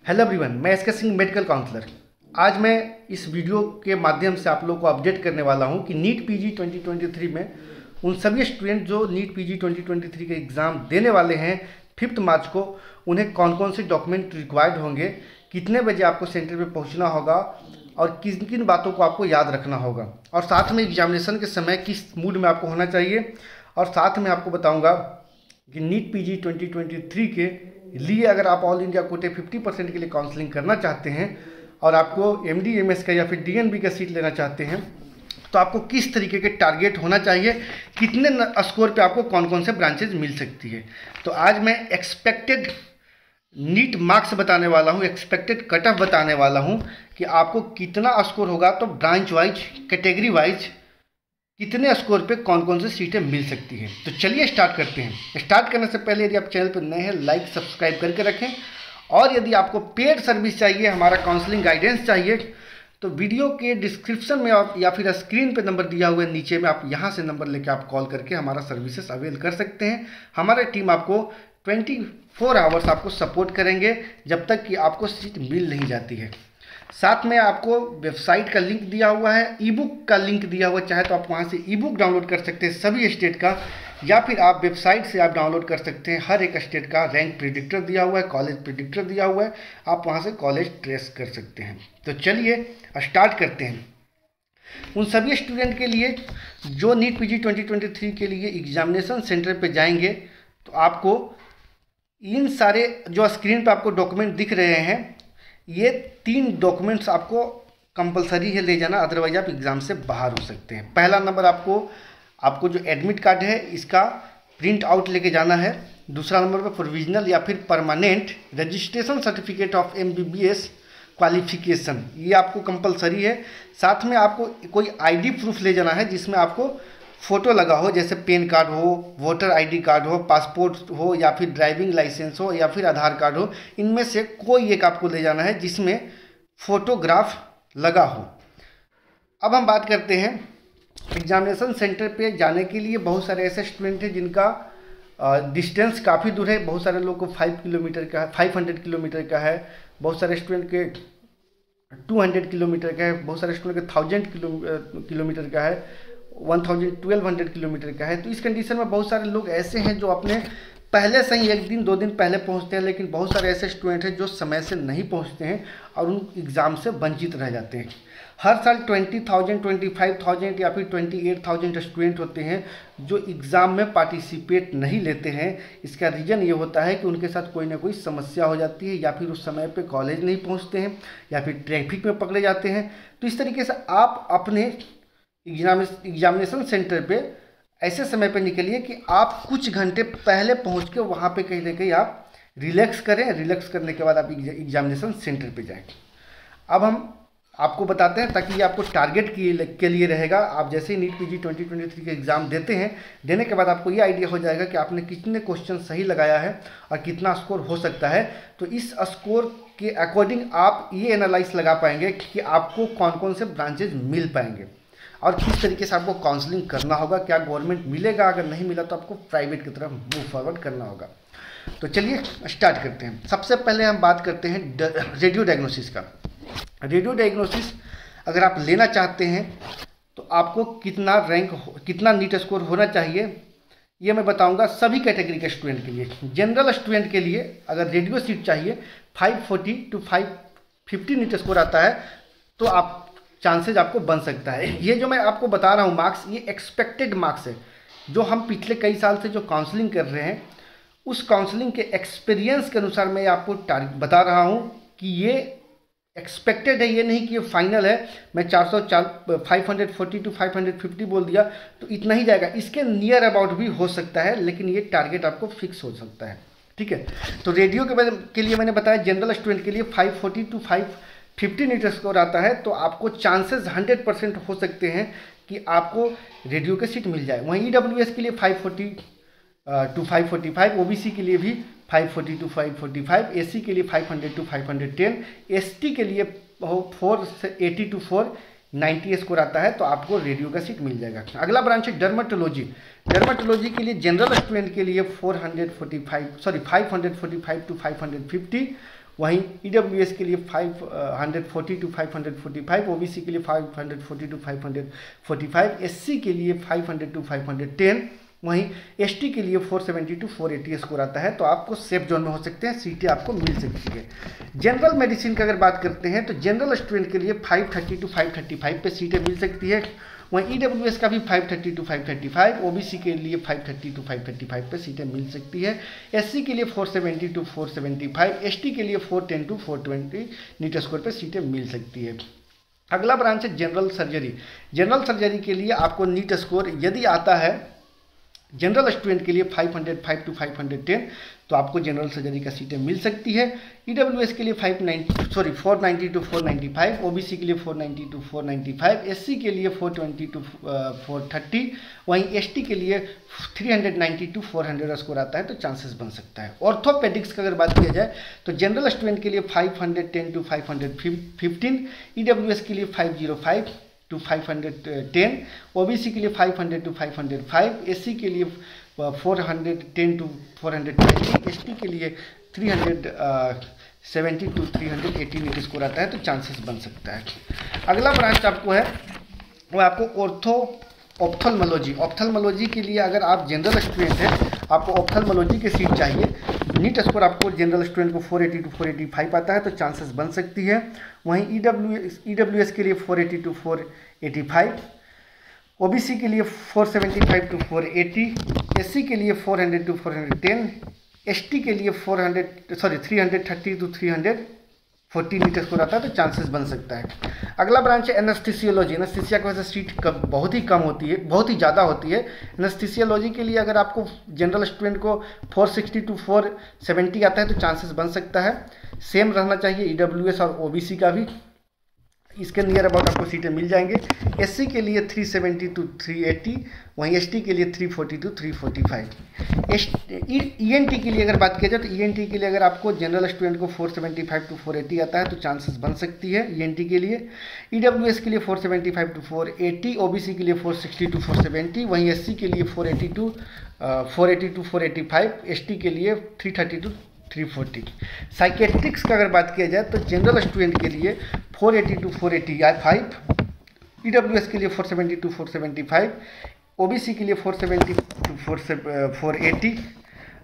Hello everyone, मैं S के Singh medical counsellor. आज मैं इस वीडियो के माध्यम से आप लोगों को अपडेट करने वाला हूं कि नीट पीजी 2023 में उन सभी स्टूडेंट जो नीट पीजी 2023 के एग्ज़ाम देने वाले हैं 5 मार्च को, उन्हें कौन कौन से डॉक्यूमेंट रिक्वायर्ड होंगे, कितने बजे आपको सेंटर पे पहुंचना होगा और किन किन बातों को आपको याद रखना होगा, और साथ में एग्जामिनेशन के समय किस मूड में आपको होना चाहिए। और साथ में आपको बताऊँगा कि नीट पीजी 2023 के लिए अगर आप ऑल इंडिया कोटे 50% के लिए काउंसलिंग करना चाहते हैं और आपको एमडी एमएस का या फिर डीएनबी का सीट लेना चाहते हैं तो आपको किस तरीके के टारगेट होना चाहिए, कितने स्कोर पे आपको कौन कौन से ब्रांचेज मिल सकती है। तो आज मैं एक्सपेक्टेड नीट मार्क्स बताने वाला हूँ, एक्सपेक्टेड कट ऑफ बताने वाला हूँ कि आपको कितना स्कोर होगा, तो ब्रांच वाइज कैटेगरी वाइज कितने स्कोर पे कौन कौन सी सीटें मिल सकती हैं। तो चलिए स्टार्ट करते हैं। स्टार्ट करने से पहले यदि आप चैनल पर नए हैं लाइक सब्सक्राइब करके रखें, और यदि आपको पेड सर्विस चाहिए, हमारा काउंसलिंग गाइडेंस चाहिए, तो वीडियो के डिस्क्रिप्शन में आप या फिर स्क्रीन पे नंबर दिया हुआ है नीचे में, आप यहाँ से नंबर लेके आप कॉल करके हमारा सर्विसेज अवेल कर सकते हैं। हमारी टीम आपको 24 आवर्स आपको सपोर्ट करेंगे जब तक कि आपको सीट मिल नहीं जाती है। साथ में आपको वेबसाइट का लिंक दिया हुआ है, ई बुक का लिंक दिया हुआ है, चाहे तो आप वहाँ से ई बुक डाउनलोड कर सकते हैं सभी स्टेट का, या फिर आप वेबसाइट से आप डाउनलोड कर सकते हैं। हर एक स्टेट का रैंक प्रिडिक्टर दिया हुआ है, कॉलेज प्रिडिक्टर दिया हुआ है, आप वहाँ से कॉलेज ट्रेस कर सकते हैं। तो चलिए स्टार्ट करते हैं। उन सभी स्टूडेंट के लिए जो नीट पीजी 2023 के लिए एग्जामिनेशन सेंटर पे जाएंगे, तो आपको इन सारे जो स्क्रीन पे आपको डॉक्यूमेंट दिख रहे हैं, ये 3 डॉक्यूमेंट्स आपको कंपलसरी है ले जाना, अदरवाइज आप एग्ज़ाम से बाहर हो सकते हैं। पहला नंबर आपको जो एडमिट कार्ड है इसका प्रिंट आउट लेके जाना है। दूसरा नंबर पर प्रोविजनल या फिर permanent registration certificate of MBBS qualification, ये आपको कंपलसरी है। साथ में आपको कोई आईडी प्रूफ ले जाना है जिसमें आपको फ़ोटो लगा हो, जैसे पैन कार्ड हो, वोटर आईडी कार्ड हो, पासपोर्ट हो, या फिर ड्राइविंग लाइसेंस हो, या फिर आधार कार्ड हो। इनमें से कोई एक आपको ले जाना है जिसमें फ़ोटोग्राफ लगा हो। अब हम बात करते हैं एग्जामिनेशन सेंटर पे जाने के लिए। बहुत सारे ऐसे स्टूडेंट हैं जिनका डिस्टेंस काफ़ी दूर है। बहुत सारे लोग को 5 किलोमीटर का है, 500 किलोमीटर का है, बहुत सारे स्टूडेंट के 200 किलोमीटर का है, बहुत सारे स्टूडेंट के 1000 किलोमीटर का है, 1200 किलोमीटर का है। तो इस कंडीशन में बहुत सारे लोग ऐसे हैं जो अपने पहले से ही 1 दिन 2 दिन पहले पहुंचते हैं, लेकिन बहुत सारे ऐसे स्टूडेंट हैं जो समय से नहीं पहुंचते हैं और उन एग्ज़ाम से वंचित रह जाते हैं। हर साल 20,000, 25,000 या फिर 28,000 स्टूडेंट होते हैं जो एग्ज़ाम में पार्टिसिपेट नहीं लेते हैं। इसका रीज़न ये होता है कि उनके साथ कोई ना कोई समस्या हो जाती है, या फिर उस समय पे कॉलेज नहीं पहुंचते हैं, या फिर ट्रैफिक में पकड़े जाते हैं। तो इस तरीके से आप अपने एग्जामिनेशन सेंटर पे ऐसे समय पे निकलिए कि आप कुछ घंटे पहले पहुंच के वहाँ पे कहीं ना कहीं आप रिलैक्स करें। रिलैक्स करने के बाद आप एग्जामिनेशन सेंटर पे जाएं। अब हम आपको बताते हैं, ताकि ये आपको टारगेट के लिए रहेगा। आप जैसे ही नीट पीजी 2023 के एग्ज़ाम देते हैं, देने के बाद आपको ये आइडिया हो जाएगा कि आपने कितने क्वेश्चन सही लगाया है और कितना स्कोर हो सकता है। तो इस स्कोर के अकॉर्डिंग आप ये एनालाइज लगा पाएंगे कि आपको कौन कौन से ब्रांचेज मिल पाएंगे और किस तरीके से आपको काउंसलिंग करना होगा। क्या गवर्नमेंट मिलेगा, अगर नहीं मिला तो आपको प्राइवेट की तरफ मूव फॉरवर्ड करना होगा। तो चलिए स्टार्ट करते हैं। सबसे पहले हम बात करते हैं रेडियो डायग्नोसिस का। रेडियो डायग्नोसिस अगर आप लेना चाहते हैं तो आपको कितना नीट स्कोर होना चाहिए, ये मैं बताऊंगा सभी कैटेगरी के स्टूडेंट के लिए। जनरल स्टूडेंट के लिए अगर रेडियो सीट चाहिए 540 to 550 नीट स्कोर आता है तो आप चांसेज आपको बन सकता है। ये जो मैं आपको बता रहा हूँ मार्क्स, ये एक्सपेक्टेड मार्क्स है। जो हम पिछले कई साल से जो काउंसलिंग कर रहे हैं, उस काउंसलिंग के एक्सपीरियंस के अनुसार मैं आपको बता रहा हूँ कि ये एक्सपेक्टेड है, ये नहीं कि ये फाइनल है। मैं 540 to 550 बोल दिया तो इतना ही जाएगा, इसके नियर अबाउट भी हो सकता है, लेकिन ये टारगेट आपको फिक्स हो सकता है। ठीक है, तो रेडियो के लिए मैंने बताया जनरल स्टूडेंट के लिए 540 to 550 नीट स्कोर आता है, तो आपको चांसेस 100% हो सकते हैं कि आपको रेडियो की सीट मिल जाए। वहीं EWS के लिए 540 to 545, OBC के लिए भी 540 to 545, AC के लिए 500 to 510, ST के लिए 480 to 490 स्कोर आता है, तो आपको रेडियो का सीट मिल जाएगा। अगला ब्रांच है डर्मेटोलॉजी। डर्मेटोलॉजी के लिए जनरल स्टूडेंट के लिए 545 to 550, वहीं EWS के लिए 540 to 545, OBC के लिए 540 to 545, SC के लिए 500 to 510, वहीं ST के लिए 470 to 480 स्कोर आता है। तो आपको सेफ जोन में हो सकते हैं, सीटें आपको मिल सकती है। जनरल मेडिसिन की अगर बात करते हैं तो जनरल स्टूडेंट के लिए 530 to 535 पे सीटें मिल सकती है। वहीं EWS का भी 530 to 535, OBC के लिए 530 to 535 पे सीटें मिल सकती है। SC के लिए 470 to 475, ST के लिए 410 to 420 नीट स्कोर पे सीटें मिल सकती है। अगला ब्रांच है जनरल सर्जरी। जनरल सर्जरी के लिए आपको नीट स्कोर यदि आता है जनरल स्टूडेंट के लिए 505 to 510, तो आपको जनरल सर्जरी का सीटें मिल सकती है। EWS के लिए 490 to 495, OBC के लिए 490 to 495, SC के लिए 420 to 430, वहीं ST के लिए 390 to 400 स्कोर आता है, तो चांसेस बन सकता है। ऑर्थोपेडिक्स की अगर बात किया जाए तो जनरल स्टूडेंट के लिए 510 to 515, EWS के लिए 505 to 510, OBC के लिए 500 to 505, SC के लिए 410 to 420, ST के लिए 370 to 380 नीट स्कोर आता है, तो चांसेस बन सकता है। अगला ब्रांच आपको है वो आपको ऑप्थल्मोलॉजी के लिए अगर आप जनरल स्टूडेंट हैं, आपको ऑप्थल्मोलॉजी की सीट चाहिए, नीट स्कोर आपको जनरल स्टूडेंट को 480 to 485 आता है, तो चांसेस बन सकती है। वहीं EWS के लिए 480 to 485, OBC के लिए 475 to 480, SC के लिए 400 to 410, ST के लिए 330 to 340 नीट स्कोर आता है, तो चांसेस बन सकता है। अगला ब्रांच है एनेस्थीसियोलॉजी। एनेस्थीसिया की वजह से सीट बहुत ही कम होती है, बहुत ही ज़्यादा होती है। एनेस्थीसियोलॉजी के लिए अगर आपको जनरल स्टूडेंट को 460 to 470 आता है, तो चांसेस बन सकता है। सेम रहना चाहिए EWS और OBC का भी, इसके नियर अबाउट आपको सीटें मिल जाएंगे। SC के लिए 370 to 380, वहीं ST के लिए 340 to 345। ENT के लिए अगर बात किया जाए तो ENT के लिए अगर आपको जनरल स्टूडेंट को 475 to 480 आता है, तो चांसेस बन सकती है ENT के लिए। EWS के लिए 475 to 480, OBC के लिए 460 to 470, वहीं SC के लिए 480 to 485, ST के लिए 330 to 340। साइकेट्रिक्स का अगर बात किया जाए तो जनरल स्टूडेंट के लिए 480 to 485, EWS के लिए 470 to 475, OBC के लिए 470 to 480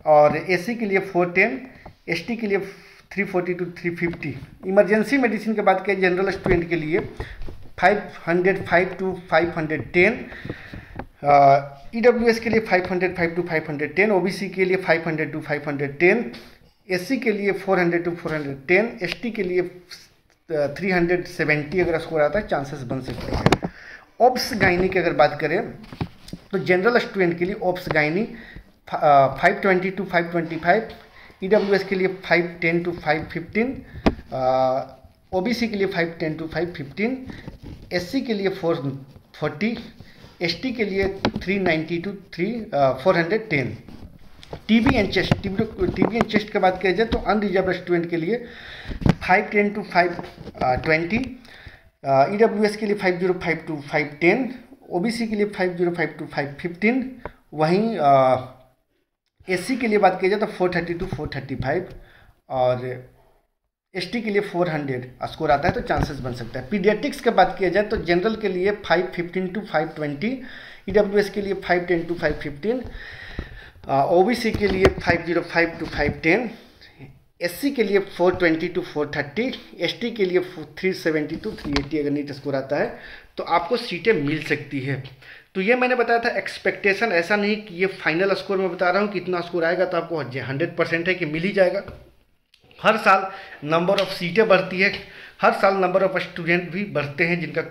और SC के लिए 410, ST के लिए 340 to 350। इमरजेंसी मेडिसिन की बात किया जनरल स्टूडेंट के लिए 505 to 510, EWS के लिए 505 to 510, OBC के लिए 500 to 510, SC के लिए 400 to 410, ST के लिए 370 अगर स्कोर आता है, चांसेस बन सकते हैं। ऑप्स गायनी की अगर बात करें तो जनरल स्टूडेंट के लिए ऑप्स गायनी 520 to 525, EWS के लिए 510 to 515, OBC के लिए 510 to 515, SC के लिए 440, ST के लिए 390 to 410। TB एंड चेस्ट की बात किया जाए तो अनरिजर्व स्टूडेंट के लिए 510 to 520, EWS के लिए 505 to 510, OBC के लिए 505 to 515, वहीं SC के लिए बात किया जाए तो 430 to 435 और ST के लिए 400 स्कोर आता है, तो चांसेस बन सकता है। पीडियाट्रिक्स की बात किया जाए तो जनरल के लिए 515 to 520, EWS के लिए 510 to 515, OBC के लिए 505 to 510, SC के लिए 420 to 430, ST के लिए 370 to 380 अगर नीट स्कोर आता है, तो आपको सीटें मिल सकती है। तो ये मैंने बताया था एक्सपेक्टेशन, ऐसा नहीं कि ये फाइनल स्कोर मैं बता रहा हूँ कितना स्कोर आएगा, तो आपको 100% है कि मिल ही जाएगा। हर साल नंबर ऑफ़ सीटें बढ़ती है, हर साल नंबर ऑफ़ स्टूडेंट भी बढ़ते हैं, जिनका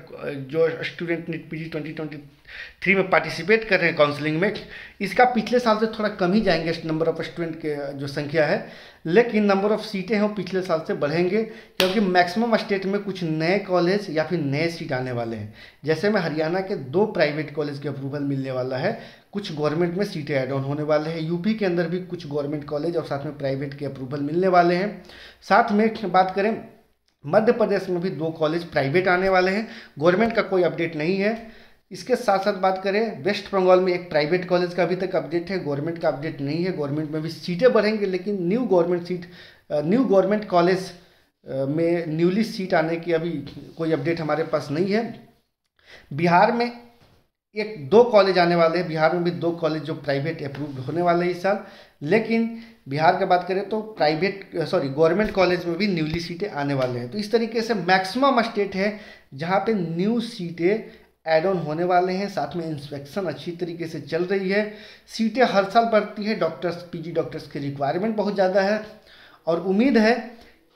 जो स्टूडेंट नीट PG 2023 में पार्टिसिपेट कर रहे हैं काउंसलिंग में। इसका पिछले साल से थोड़ा कम ही जाएंगे नंबर ऑफ़ स्टूडेंट के जो संख्या है, लेकिन नंबर ऑफ़ सीटें हैं वो पिछले साल से बढ़ेंगे, क्योंकि मैक्सिमम स्टेट में कुछ नए कॉलेज या फिर नए सीट आने वाले हैं। जैसे में हरियाणा के 2 प्राइवेट कॉलेज के अप्रूवल मिलने वाला है, कुछ गवर्नमेंट में सीटें ऐड ऑन होने वाले हैं। यूपी के अंदर भी कुछ गवर्नमेंट कॉलेज और साथ में प्राइवेट के अप्रूवल मिलने वाले हैं। साथ में बात करें मध्य प्रदेश में भी 2 कॉलेज प्राइवेट आने वाले हैं, गवर्नमेंट का कोई अपडेट नहीं है। इसके साथ साथ बात करें वेस्ट बंगाल में एक प्राइवेट कॉलेज का अभी तक अपडेट है, गवर्नमेंट का अपडेट नहीं है। गवर्नमेंट में भी सीटें बढ़ेंगे, लेकिन new government seat new government college में न्यूली सीट आने की अभी कोई अपडेट हमारे पास नहीं है। बिहार में एक दो कॉलेज आने वाले हैं, बिहार में भी दो कॉलेज जो प्राइवेट अप्रूव्ड होने वाले हैं इस साल। लेकिन बिहार की बात करें तो गवर्नमेंट कॉलेज में भी न्यूली सीटें आने वाले हैं। तो इस तरीके से मैक्सिमम स्टेट है जहाँ पे न्यू सीटें ऐड ऑन होने वाले हैं। साथ में इंस्पेक्शन अच्छी तरीके से चल रही है। सीटें हर साल बढ़ती है। डॉक्टर्स, पीजी डॉक्टर्स की रिक्वायरमेंट बहुत ज़्यादा है और उम्मीद है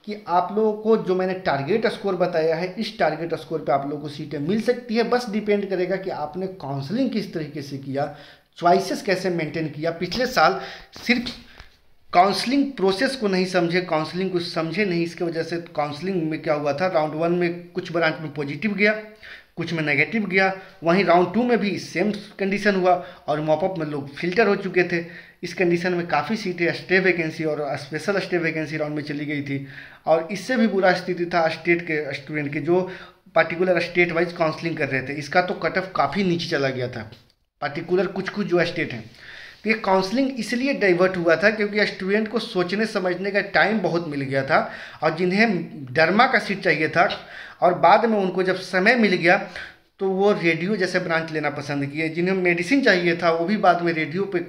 कि आप लोगों को जो मैंने टारगेट स्कोर बताया है, इस टारगेट स्कोर पे आप लोगों को सीटें मिल सकती है। बस डिपेंड करेगा कि आपने काउंसलिंग किस तरीके से किया, चॉइसेस कैसे मेंटेन किया। पिछले साल सिर्फ काउंसलिंग प्रोसेस को नहीं समझे, काउंसलिंग को समझे नहीं, इसके वजह से काउंसलिंग में क्या हुआ था, राउंड 1 में कुछ ब्रांच में पॉजिटिव गया, कुछ में नेगेटिव गया। वहीं राउंड 2 में भी सेम कंडीशन हुआ और मॉपअप में लोग फिल्टर हो चुके थे। इस कंडीशन में काफ़ी सीटें स्टे वैकेंसी और स्पेशल स्टे वैकेंसी राउंड में चली गई थी। और इससे भी बुरा स्थिति था स्टेट के स्टूडेंट के जो पर्टिकुलर स्टेट वाइज काउंसलिंग कर रहे थे। इसका तो कट ऑफ काफ़ी नीचे चला गया था, पर्टिकुलर कुछ जो स्टेट हैं। तो ये काउंसलिंग इसलिए डाइवर्ट हुआ था क्योंकि स्टूडेंट को सोचने समझने का टाइम बहुत मिल गया था और जिन्हें डरमा का सीट चाहिए था और बाद में उनको जब समय मिल गया तो वो रेडियो जैसे ब्रांच लेना पसंद किए। जिन्हें मेडिसिन चाहिए था वो भी बाद में रेडियो पे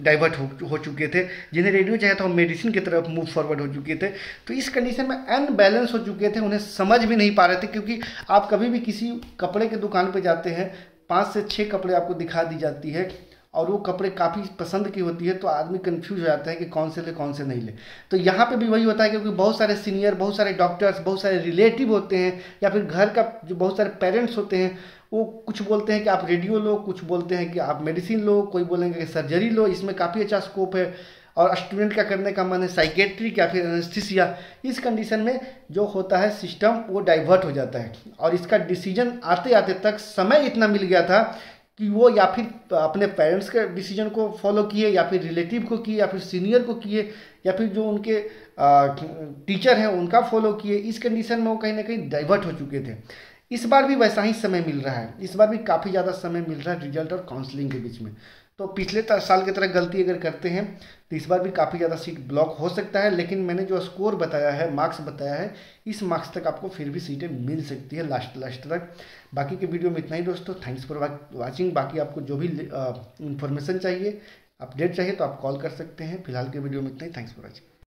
डाइवर्ट हो चुके थे। जिन्हें रेडियो चाहिए था वो मेडिसिन की तरफ मूव फॉरवर्ड हो चुके थे। तो इस कंडीशन में अनबैलेंस हो चुके थे, उन्हें समझ भी नहीं पा रहे थे। क्योंकि आप कभी भी किसी कपड़े की दुकान पर जाते हैं, 5 से 6 कपड़े आपको दिखा दी जाती है और वो कपड़े काफ़ी पसंद की होती है, तो आदमी कंफ्यूज हो जाता है कि कौन से ले कौन से नहीं ले। तो यहाँ पे भी वही होता है क्योंकि बहुत सारे सीनियर, बहुत सारे डॉक्टर्स, बहुत सारे रिलेटिव होते हैं या फिर घर का जो बहुत सारे पेरेंट्स होते हैं, वो कुछ बोलते हैं कि आप रेडियो लो, कुछ बोलते हैं कि आप मेडिसिन लो, कोई बोलेंगे कि सर्जरी लो, इसमें काफ़ी अच्छा स्कोप है। और स्टूडेंट का करने का मन है साइकेट्रिक या फिर एनेस्थीसिया। इस कंडीशन में जो होता है सिस्टम वो डाइवर्ट हो जाता है और इसका डिसीजन आते आते तक समय इतना मिल गया था कि वो या फिर अपने पेरेंट्स के डिसीजन को फॉलो किए या फिर रिलेटिव को किए या फिर सीनियर को किए या फिर जो उनके टीचर हैं उनका फॉलो किए। इस कंडीशन में वो कहीं ना कहीं डाइवर्ट हो चुके थे। इस बार भी वैसा ही समय मिल रहा है, इस बार भी काफ़ी ज़्यादा समय मिल रहा है रिजल्ट और काउंसलिंग के बीच में। तो पिछले साल की तरह गलती अगर करते हैं तो इस बार भी काफ़ी ज़्यादा सीट ब्लॉक हो सकता है। लेकिन मैंने जो स्कोर बताया है, मार्क्स बताया है, इस मार्क्स तक आपको फिर भी सीटें मिल सकती है लास्ट तक। बाकी के वीडियो में इतना ही दोस्तों। Thanks for watching. बाकी आपको जो भी इन्फॉर्मेशन चाहिए, अपडेट चाहिए तो आप कॉल कर सकते हैं। फिलहाल के वीडियो में इतना ही। Thanks for watching.